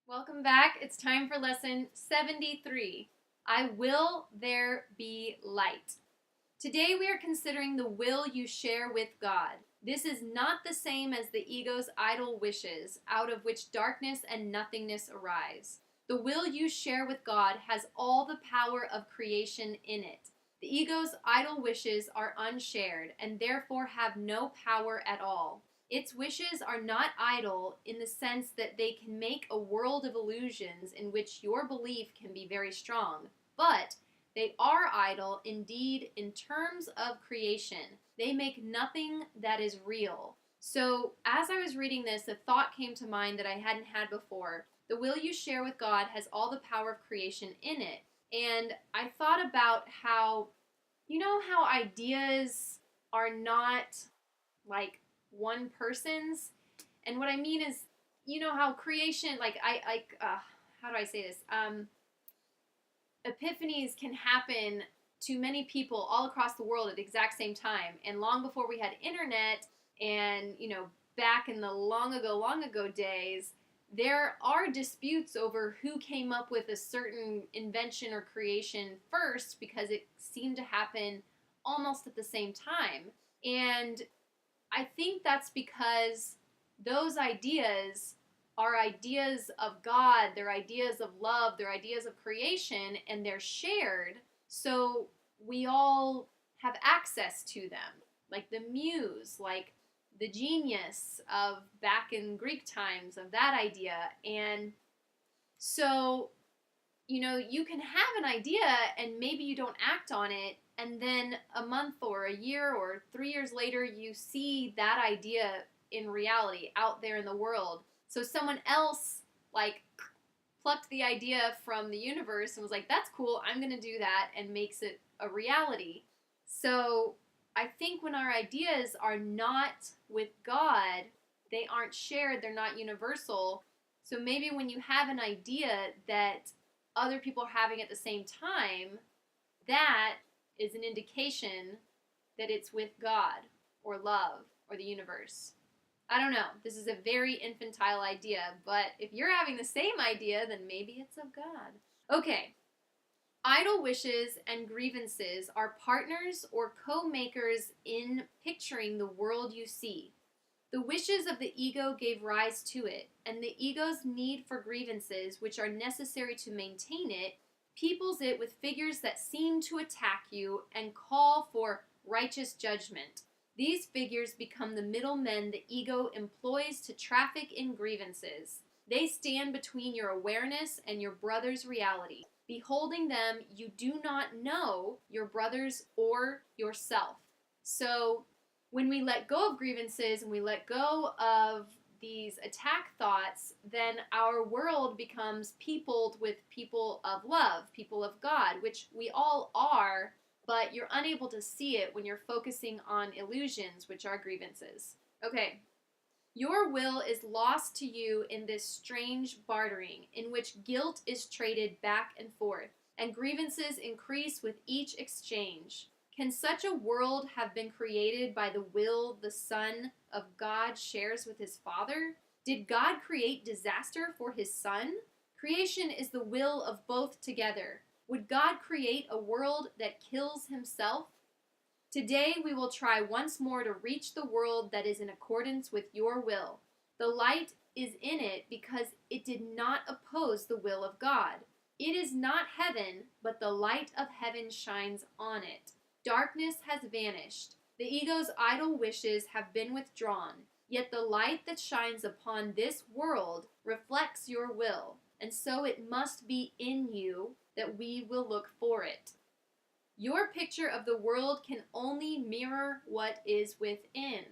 Welcome back. It's time for lesson 73. I will there be light. Today we are considering the will you share with God. This is not the same as the ego's idle wishes, out of which darkness and nothingness arise. The will you share with God has all the power of creation in it. The ego's idle wishes are unshared and therefore have no power at all. Its wishes are not idle in the sense that they can make a world of illusions in which your belief can be very strong, but they are idle indeed in terms of creation. They make nothing that is real. So, as I was reading this, a thought came to mind that I hadn't had before. The will you share with God has all the power of creation in it. And I thought about how, how ideas are not like one person's, and what I mean is, how creation, how do I say this? Epiphanies can happen to many people all across the world at the exact same time, and long before we had internet, and back in the long ago days, there are disputes over who came up with a certain invention or creation first, because it seemed to happen almost at the same time. And I think that's because those ideas are ideas of God, they're ideas of love, they're ideas of creation, and they're shared, so we all have access to them. Like the muse, like the genius of back in Greek times of that idea. And so, you can have an idea and maybe you don't act on it, and then a month or a year or 3 years later, you see that idea in reality out there in the world. So someone else, plucked the idea from the universe and was like, that's cool, I'm going to do that, and makes it a reality. So I think when our ideas are not with God, they aren't shared, they're not universal. So maybe when you have an idea that other people are having at the same time, that is an indication that it's with God or love or the universe. I don't know. This is a very infantile idea, but if you're having the same idea, then maybe it's of God. Okay. Idle wishes and grievances are partners or co-makers in picturing the world you see. The wishes of the ego gave rise to it, and the ego's need for grievances, which are necessary to maintain it, peoples it with figures that seem to attack you and call for righteous judgment. These figures become the middlemen the ego employs to traffic in grievances. They stand between your awareness and your brother's reality. Beholding them, you do not know your brothers or yourself. So, when we let go of grievances and we let go of these attack thoughts, then our world becomes peopled with people of love, people of God, which we all are, but you're unable to see it when you're focusing on illusions, which are grievances. Okay. Your will is lost to you in this strange bartering, in which guilt is traded back and forth, and grievances increase with each exchange. Can such a world have been created by the will the Son of God shares with his Father? Did God create disaster for his Son? Creation is the will of both together. Would God create a world that kills himself? Today we will try once more to reach the world that is in accordance with your will. The light is in it because it did not oppose the will of God. It is not heaven, but the light of heaven shines on it. Darkness has vanished. The ego's idle wishes have been withdrawn, yet the light that shines upon this world reflects your will, and so it must be in you that we will look for it. Your picture of the world can only mirror what is within.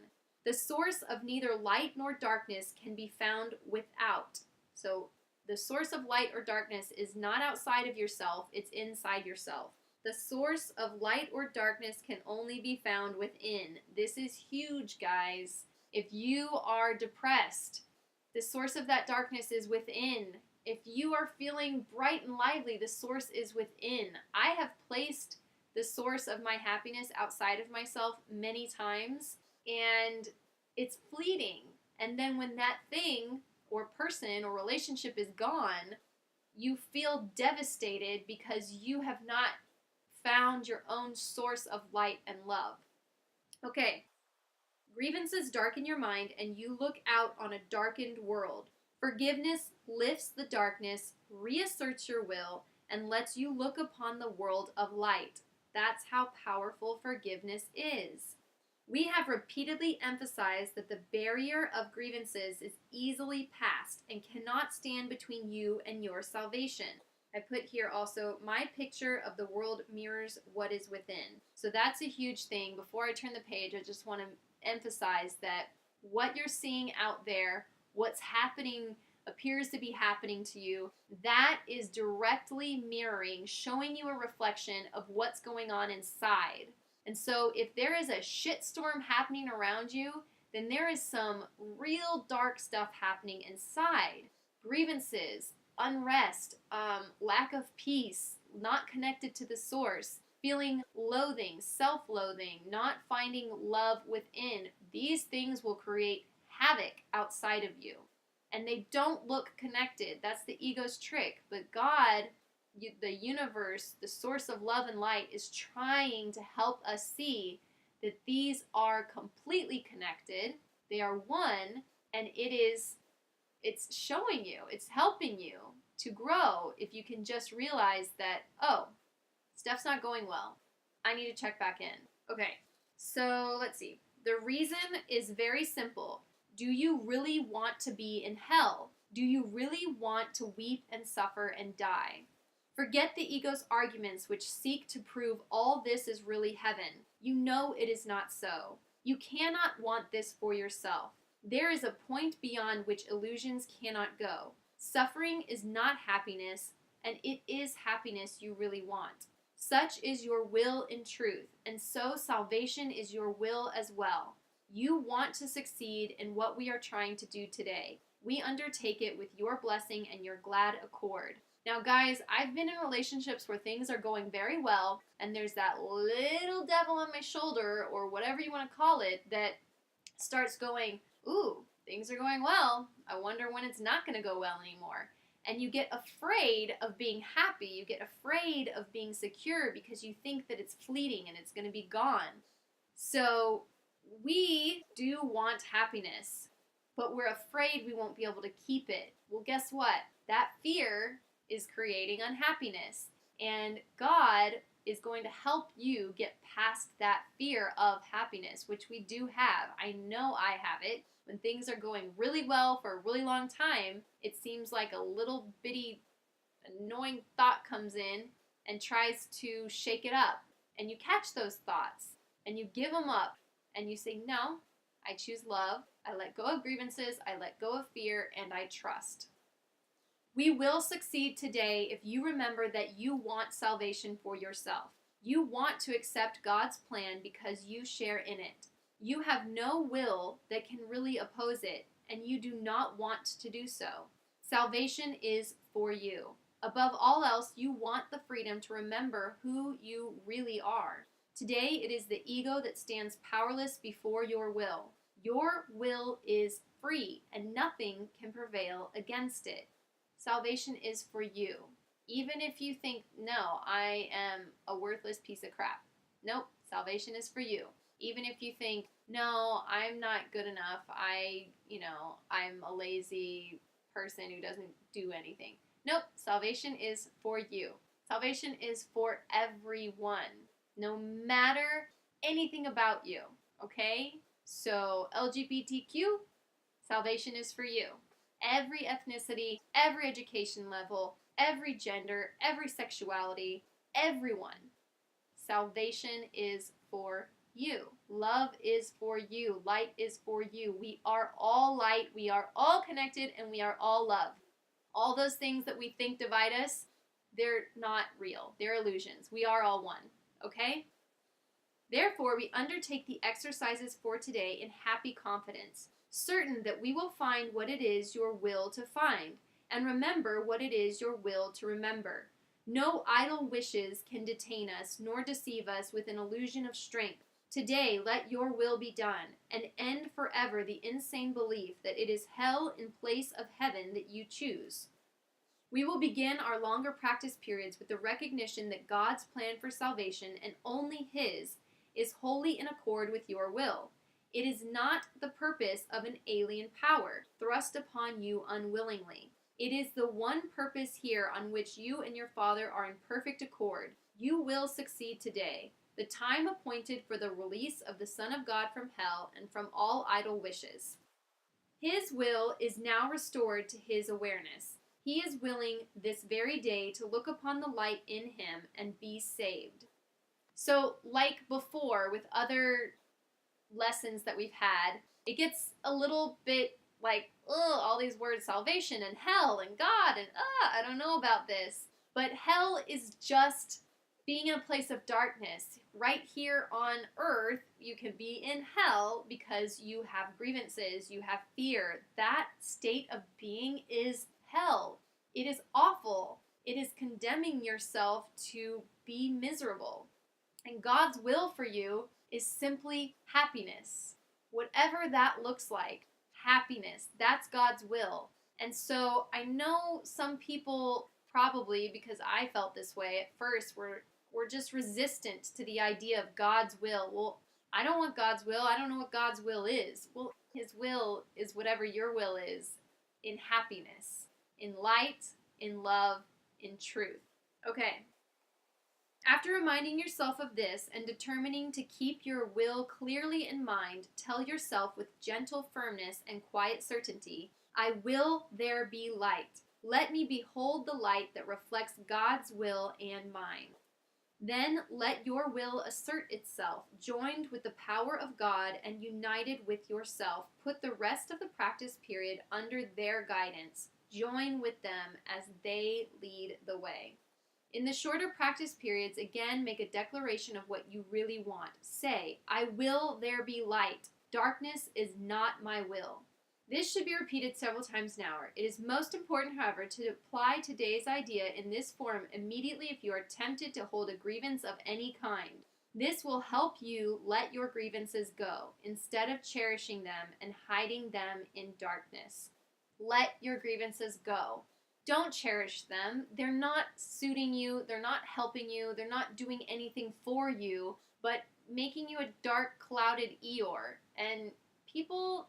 The source of neither light nor darkness can be found without. So, the source of light or darkness is not outside of yourself, it's inside yourself. The source of light or darkness can only be found within. This is huge, guys. If you are depressed, the source of that darkness is within. If you are feeling bright and lively, the source is within. I have placed the source of my happiness outside of myself many times, and it's fleeting. And then when that thing or person or relationship is gone, you feel devastated because you have not found your own source of light and love. Okay, grievances darken your mind and you look out on a darkened world. Forgiveness lifts the darkness, reasserts your will, and lets you look upon the world of light. That's how powerful forgiveness is. We have repeatedly emphasized that the barrier of grievances is easily passed and cannot stand between you and your salvation. I put here also, my picture of the world mirrors what is within. So that's a huge thing. Before I turn the page, I just want to emphasize that what you're seeing out there, what's happening, appears to be happening to you, that is directly mirroring, showing you a reflection of what's going on inside. And so if there is a shitstorm happening around you, then there is some real dark stuff happening inside. Grievances, unrest, lack of peace, not connected to the source, feeling loathing, self-loathing, not finding love within. These things will create havoc outside of you. And they don't look connected. That's the ego's trick. But God, the universe, the source of love and light, is trying to help us see that these are completely connected. They are one, and it's showing you, it's helping you to grow if you can just realize that, oh, stuff's not going well. I need to check back in. Okay, so let's see. The reason is very simple. Do you really want to be in hell? Do you really want to weep and suffer and die? Forget the ego's arguments which seek to prove all this is really heaven. You know it is not so. You cannot want this for yourself. There is a point beyond which illusions cannot go. Suffering is not happiness, and it is happiness you really want. Such is your will in truth, and so salvation is your will as well. You want to succeed in what we are trying to do today. We undertake it with your blessing and your glad accord. Now, guys, I've been in relationships where things are going very well, and there's that little devil on my shoulder, or whatever you want to call it, that starts going, ooh, things are going well. I wonder when it's not going to go well anymore. And you get afraid of being happy. You get afraid of being secure because you think that it's fleeting and it's going to be gone. So we do want happiness, but we're afraid we won't be able to keep it. Well, guess what? That fear is creating unhappiness. And God is going to help you get past that fear of happiness, which we do have. I know I have it. When things are going really well for a really long time, it seems like a little bitty annoying thought comes in and tries to shake it up. And you catch those thoughts and you give them up and you say, no, I choose love. I let go of grievances. I let go of fear, and I trust. We will succeed today if you remember that you want salvation for yourself. You want to accept God's plan because you share in it. You have no will that can really oppose it, and you do not want to do so. Salvation is for you. Above all else, you want the freedom to remember who you really are. Today, it is the ego that stands powerless before your will. Your will is free, and nothing can prevail against it. Salvation is for you. Even if you think, no, I am a worthless piece of crap. Nope, salvation is for you. Even if you think, no, I'm not good enough. I'm a lazy person who doesn't do anything. Nope, salvation is for you. Salvation is for everyone, no matter anything about you, okay? So LGBTQ, salvation is for you. Every ethnicity, every education level, every gender, every sexuality, everyone. Salvation is for you. Love is for you. Light is for you. We are all light. We are all connected, and we are all love. All those things that we think divide us, they're not real. They're illusions. We are all one. Okay? Therefore, we undertake the exercises for today in happy confidence, certain that we will find what it is your will to find, and remember what it is your will to remember. No idle wishes can detain us, nor deceive us with an illusion of strength. Today, let your will be done, and end forever the insane belief that it is hell in place of heaven that you choose. We will begin our longer practice periods with the recognition that God's plan for salvation, and only His, is wholly in accord with your will. It is not the purpose of an alien power thrust upon you unwillingly. It is the one purpose here on which you and your Father are in perfect accord. You will succeed today, the time appointed for the release of the Son of God from hell and from all idle wishes. His will is now restored to his awareness. He is willing this very day to look upon the light in him and be saved. So, like before with other lessons that we've had, it gets a little bit like, all these words, salvation and hell and God, and I don't know about this. But hell is just being in a place of darkness. Right here on earth, you can be in hell because you have grievances, you have fear. That state of being is hell. It is awful. It is condemning yourself to be miserable. And God's will for you is simply happiness. Whatever that looks like, happiness, that's God's will. And so I know some people probably, because I felt this way at first, were just resistant to the idea of God's will. Well, I don't want God's will. I don't know what God's will is. Well, His will is whatever your will is, in happiness, in light, in love, in truth. Okay. After reminding yourself of this and determining to keep your will clearly in mind, tell yourself with gentle firmness and quiet certainty, I will there be light. Let me behold the light that reflects God's will and mine. Then let your will assert itself, joined with the power of God and united with yourself. Put the rest of the practice period under their guidance. Join with them as they lead the way. In the shorter practice periods, again, make a declaration of what you really want. Say, I will there be light. Darkness is not my will. This should be repeated several times an hour. It is most important, however, to apply today's idea in this form immediately if you are tempted to hold a grievance of any kind. This will help you let your grievances go, instead of cherishing them and hiding them in darkness. Let your grievances go. Don't cherish them. They're not suiting you. They're not helping you. They're not doing anything for you, but making you a dark, clouded Eeyore. And people,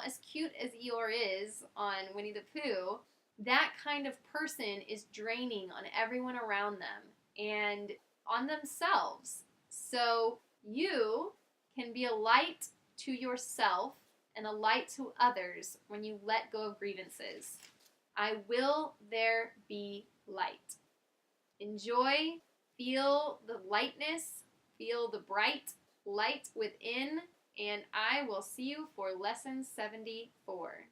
as cute as Eeyore is on Winnie the Pooh, that kind of person is draining on everyone around them and on themselves. So you can be a light to yourself and a light to others when you let go of grievances. I will there be light. Enjoy, feel the lightness, feel the bright light within, and I will see you for lesson 74.